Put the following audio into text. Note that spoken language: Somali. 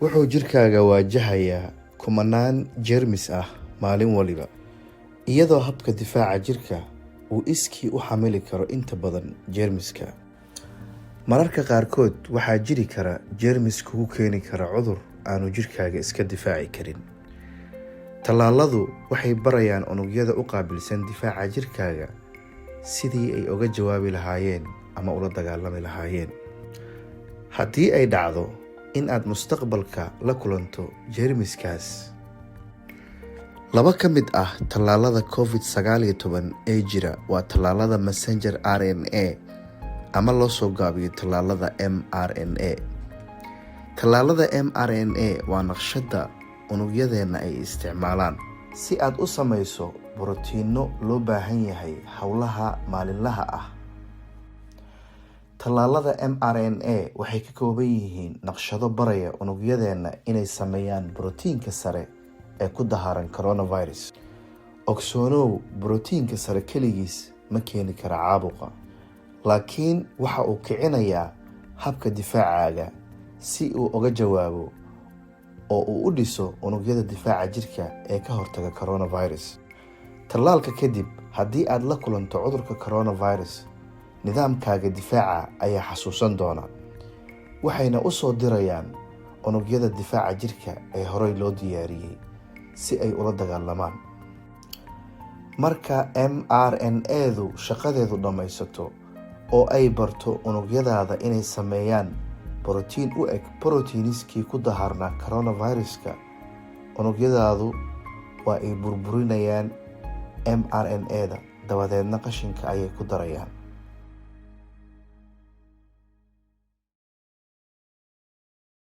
wuxuu jirkaaga waajahayaa kumanaan jeermis ah maalin waliba, iyadoo habka difaaca jirka uu iskii u xamili karo inta badan jeermiska. Mararka qaarkood waxaa jiri kara jeermis kugu keeni kara cudur aanu jirkaaga iska difaaci karin. Tallaaladu waxay barayaan unugyada u qaabilsan difaaca jirkaaga sidii ay uga jawaabi lahaayeen ama ula dagaalami lahaayeen haddii ay dhacdo in aad mustaqbalka la kulanto jeermiskaas. Laba ka mid ah tallaalada COVID-19 ee jira waa tallaalada messenger RNA ama loo soo gaabiyo tallaalada mRNA. Tallaalada mRNA waa naqshadda unugyadeenna ay isticmaalaan si aad u samayso borotiinno loo baahan yahay hawlaha maalinlaha ah. Tallaalada mRNA waxay ka kooban yihiin naqshado baraya unugyadeenna inay sameeyaan borotiinka sare ee ku daharan coronavirus. Ogsoonow, borotiinka sare keligiis ma keeni kara caabuqa, laakiin waxa uu kicinayaa habka difaacaaga si uu uga jawaabo oo uu u dhiso unugyada difaaca jirka ee ka hortaga coronavirus. Tallaalka kadib, haddii aad la kulanto cudurka coronavirus, nidaamkaaga difaaca ayaa xasuusan doona, waxayna u soo dirayaan unugyada difaaca jirka ee horey loo diyaariyey si ay ula dagaalamaan. Marka mRNA-du shaqadeedu dhammaysato oo ay barto unugyadaada inay sameeyaan borotiin u eg borotiiniskii ku daharnaa coronaviruska, unugyadaadu waa ay burburinayaan mRNA-da, dabadeedna qashinka ayay ku darayaan.